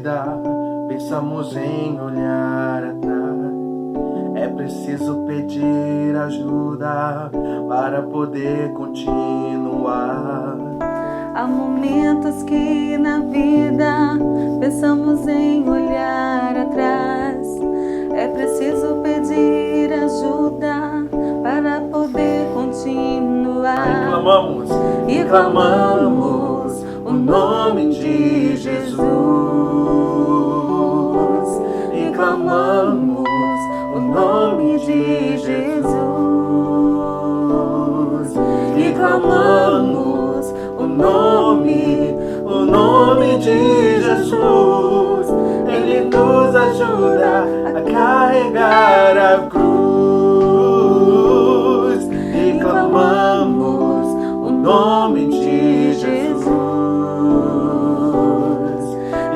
vida, pensamos em olhar atrás. É preciso pedir ajuda para poder continuar. Há momentos que na vida pensamos em olhar atrás. É preciso pedir ajuda para poder continuar. E clamamos o nome de Jesus. E clamamos o nome de Jesus. E clamamos o nome de Jesus. Ele nos ajuda a carregar a cruz. E clamamos o nome de Jesus.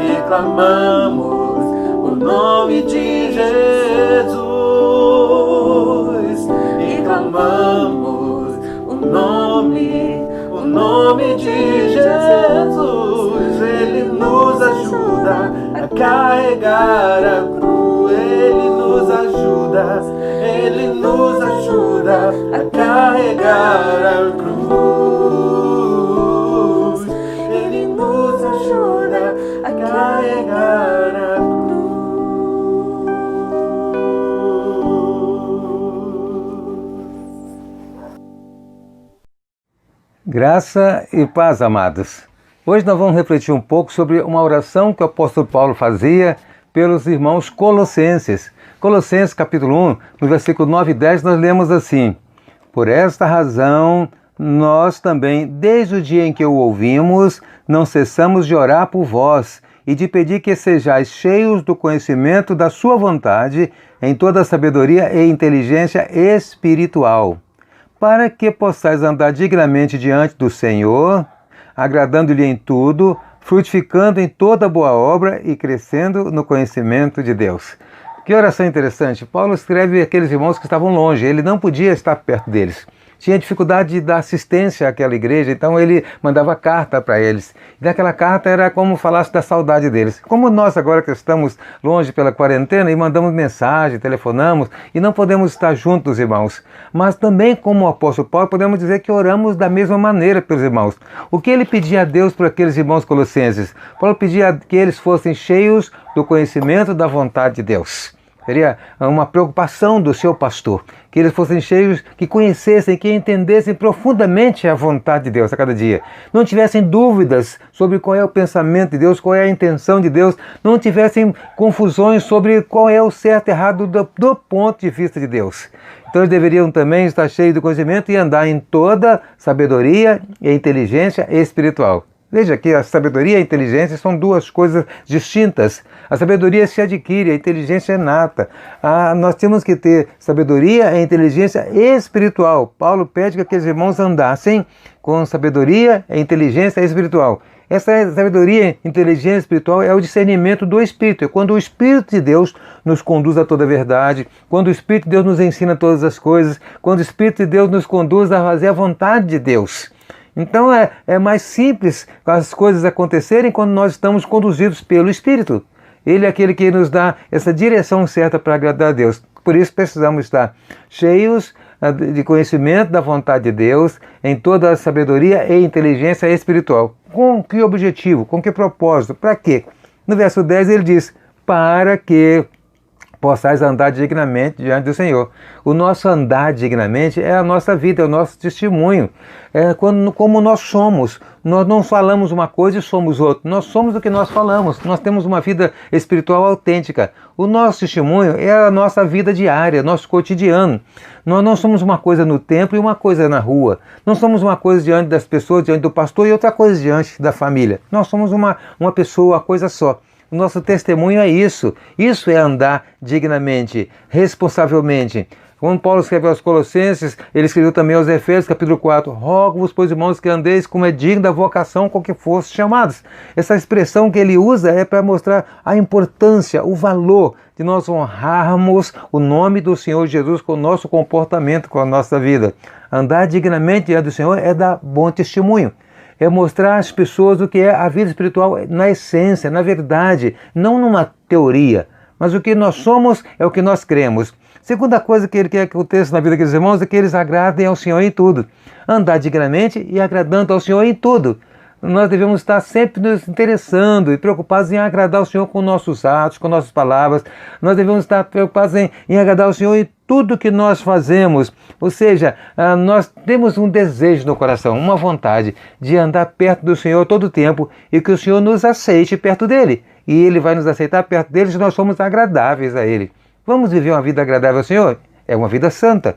E clamamos o nome de Jesus. E clamamos o nome de Jesus. Ele nos ajuda a carregar a cruz. Ele nos ajuda a carregar a cruz. Ele nos ajuda a carregar a cruz. Graça e paz, amados. Hoje nós vamos refletir um pouco sobre uma oração que o apóstolo Paulo fazia pelos irmãos colossenses. Colossenses capítulo 1, no versículo 9 e 10, nós lemos assim: Por esta razão, nós também, desde o dia em que o ouvimos, não cessamos de orar por vós e de pedir que sejais cheios do conhecimento da sua vontade em toda a sabedoria e inteligência espiritual, para que possais andar dignamente diante do Senhor, agradando-lhe em tudo, frutificando em toda boa obra e crescendo no conhecimento de Deus. Que oração interessante. Paulo escreve àqueles irmãos que estavam longe, ele não podia estar perto deles. Tinha dificuldade de dar assistência àquela igreja, então ele mandava carta para eles. E naquela carta era como falasse da saudade deles. Como nós agora que estamos longe pela quarentena e mandamos mensagem, telefonamos e não podemos estar juntos, irmãos. Mas também, como o apóstolo Paulo, podemos dizer que oramos da mesma maneira pelos irmãos. O que ele pedia a Deus para aqueles irmãos colossenses? Paulo pedia que eles fossem cheios do conhecimento da vontade de Deus. Seria uma preocupação do seu pastor, que eles fossem cheios, que conhecessem, que entendessem profundamente a vontade de Deus a cada dia. Não tivessem dúvidas sobre qual é o pensamento de Deus, qual é a intenção de Deus, não tivessem confusões sobre qual é o certo e errado do ponto de vista de Deus. Então eles deveriam também estar cheios do conhecimento e andar em toda sabedoria e inteligência espiritual. Veja que a sabedoria e a inteligência são duas coisas distintas. A sabedoria se adquire, a inteligência é nata. Nós temos que ter sabedoria e inteligência espiritual. Paulo pede que aqueles irmãos andassem com sabedoria e inteligência espiritual. Essa sabedoria e inteligência espiritual é o discernimento do Espírito. É quando o Espírito de Deus nos conduz a toda a verdade, quando o Espírito de Deus nos ensina todas as coisas, quando o Espírito de Deus nos conduz a fazer a vontade de Deus. Então é mais simples as coisas acontecerem quando nós estamos conduzidos pelo Espírito. Ele é aquele que nos dá essa direção certa para agradar a Deus. Por isso precisamos estar cheios de conhecimento da vontade de Deus, em toda a sabedoria e inteligência espiritual. Com que objetivo? Com que propósito? Para quê? No verso 10 ele diz: para que possais andar dignamente diante do Senhor. O nosso andar dignamente é a nossa vida, é o nosso testemunho. É como nós somos. Nós não falamos uma coisa e somos outra. Nós somos o que nós falamos. Nós temos uma vida espiritual autêntica. O nosso testemunho é a nossa vida diária, nosso cotidiano. Nós não somos uma coisa no templo e uma coisa na rua. Não somos uma coisa diante das pessoas, diante do pastor e outra coisa diante da família. Nós somos uma pessoa, uma coisa só. O nosso testemunho é isso. Isso é andar dignamente, responsavelmente. Quando Paulo escreveu aos Colossenses, ele escreveu também aos Efésios, capítulo 4, rogo-vos, pois irmãos, que andeis como é digno da vocação com que fostes chamados. Essa expressão que ele usa é para mostrar a importância, o valor de nós honrarmos o nome do Senhor Jesus com o nosso comportamento, com a nossa vida. Andar dignamente diante do Senhor é dar bom testemunho. é mostrar às pessoas o que é a vida espiritual na essência, na verdade, não numa teoria, mas o que nós somos é o que nós cremos. Segunda coisa que ele quer que aconteça na vida daqueles irmãos é que eles agradem ao Senhor em tudo. Andar dignamente e agradando ao Senhor em tudo. Nós devemos estar sempre nos interessando e preocupados em agradar o Senhor com nossos atos, com nossas palavras. Nós devemos estar preocupados em agradar o Senhor em tudo que nós fazemos. Ou seja, nós temos um desejo no coração, uma vontade de andar perto do Senhor todo o tempo e que o Senhor nos aceite perto dele. E Ele vai nos aceitar perto dele se nós somos agradáveis a Ele. Vamos viver uma vida agradável ao Senhor? É uma vida santa.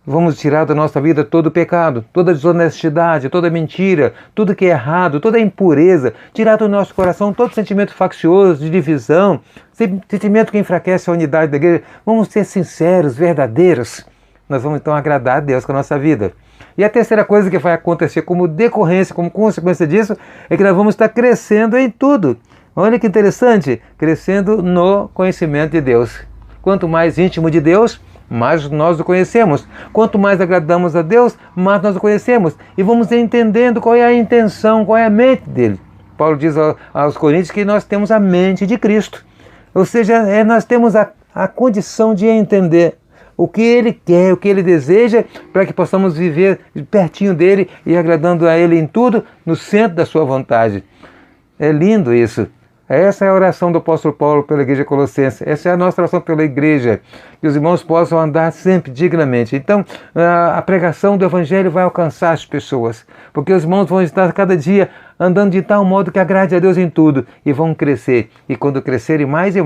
Vamos tirar da nossa vida todo o pecado, toda a desonestidade, toda a mentira, tudo que é errado, toda a impureza. Tirar do nosso coração todo sentimento faccioso, de divisão, sentimento que enfraquece a unidade da igreja. Vamos ser sinceros, verdadeiros. Nós vamos então agradar a Deus com a nossa vida. E a terceira coisa que vai acontecer como decorrência, como consequência disso, é que nós vamos estar crescendo em tudo. Olha que interessante, crescendo no conhecimento de Deus. Quanto mais íntimo de Deus, mais nós o conhecemos. Quanto mais agradamos a Deus, mais nós o conhecemos. E vamos entendendo qual é a intenção, qual é a mente dele. Paulo diz aos Coríntios que nós temos a mente de Cristo. Ou seja, nós temos a condição de entender o que ele quer, o que ele deseja, para que possamos viver pertinho dele e agradando a ele em tudo, no centro da sua vontade. É lindo isso. Essa é a oração do apóstolo Paulo pela igreja colossense. Essa é a nossa oração pela igreja. Que os irmãos possam andar sempre dignamente. Então, a pregação do evangelho vai alcançar as pessoas. Porque os irmãos vão estar cada dia andando de tal modo que agrade a Deus em tudo. E vão crescer. E quando crescerem mais e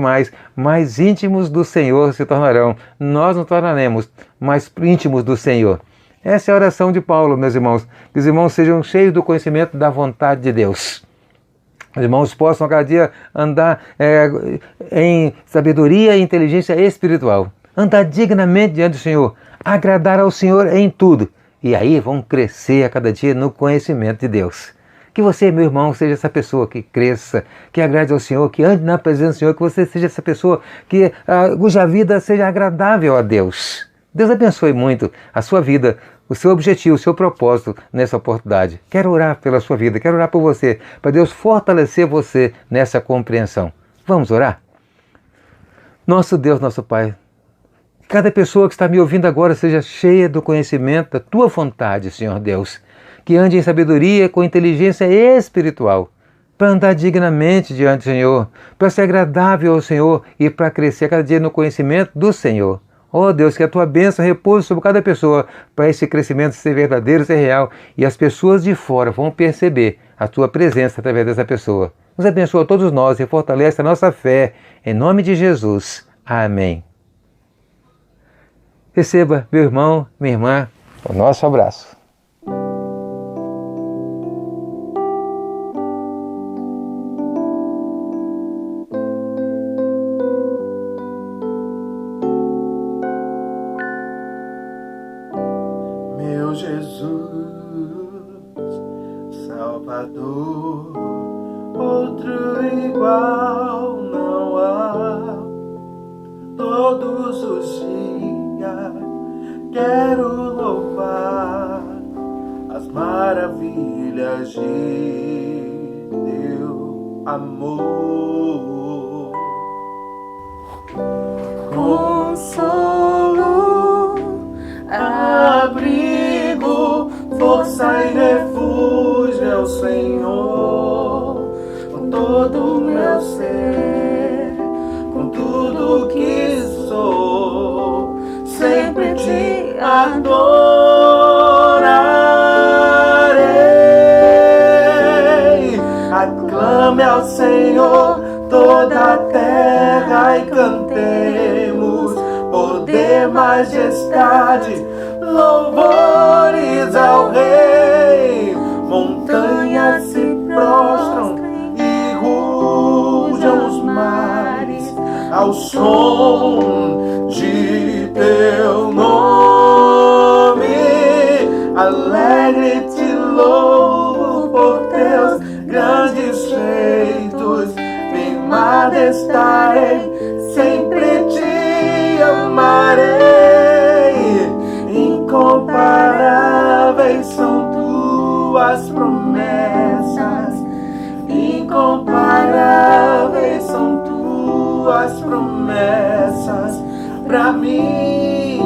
mais íntimos do Senhor se tornarão. Nós nos tornaremos mais íntimos do Senhor. Essa é a oração de Paulo, meus irmãos. Que os irmãos sejam cheios do conhecimento da vontade de Deus. Os irmãos possam cada dia andar em sabedoria e inteligência espiritual. Andar dignamente diante do Senhor. Agradar ao Senhor em tudo. E aí vão crescer a cada dia no conhecimento de Deus. Que você, meu irmão, seja essa pessoa que cresça, que agrade ao Senhor, que ande na presença do Senhor, que você seja essa pessoa cuja vida seja agradável a Deus. Deus abençoe muito a sua vida, o seu objetivo, o seu propósito nessa oportunidade. Quero orar pela sua vida, quero orar por você, para Deus fortalecer você nessa compreensão. Vamos orar? Nosso Deus, nosso Pai, cada pessoa que está me ouvindo agora seja cheia do conhecimento da Tua vontade, Senhor Deus, que ande em sabedoria com inteligência espiritual, para andar dignamente diante do Senhor, para ser agradável ao Senhor e para crescer cada dia no conhecimento do Senhor. Oh Deus, que a Tua bênção repouse sobre cada pessoa para esse crescimento ser verdadeiro, ser real e as pessoas de fora vão perceber a Tua presença através dessa pessoa. Nos abençoa a todos nós e fortalece a nossa fé. Em nome de Jesus. Amém. Receba, meu irmão, minha irmã, o nosso abraço. Meu Jesus, Salvador, outro igual não há. Todos os dias quero louvar as maravilhas de teu amor. Consolo, Abrigo, força e refúgio é o Senhor. Com todo o meu ser, com tudo que sou, sempre te adorarei. Aclame ao Senhor toda a terra e cantemos poder, majestade, louvores ao Rei. Montanhas se prostram e rujam os mares ao som de teu nome. Alegre te louvo por teus grandes feitos. Em majestade sempre te amarei. Incomparáveis são tuas promessas. Incomparáveis são tuas promessas pra mim.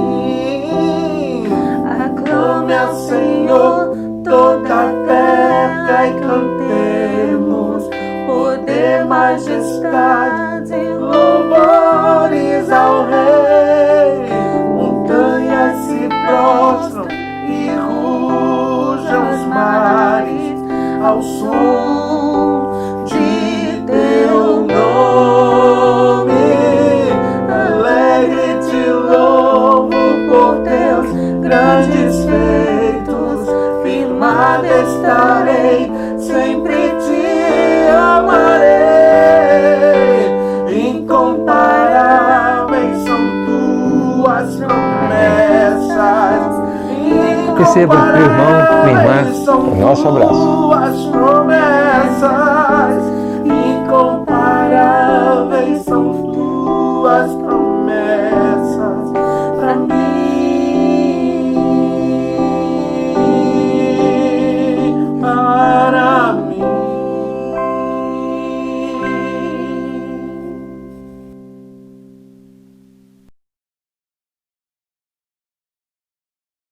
Aclame ao Senhor toda a terra e cantemos poder, majestade, louvores ao Rei. Montanhas se prostram e rujam os mares ao som de teu nome. Alegre te louvo por teus grandes feitos, firmado estarei, sempre te amarei. Incomparáveis são tuas promessas. Receba, meu irmão, minha irmã, o nosso abraço. Tuas promessas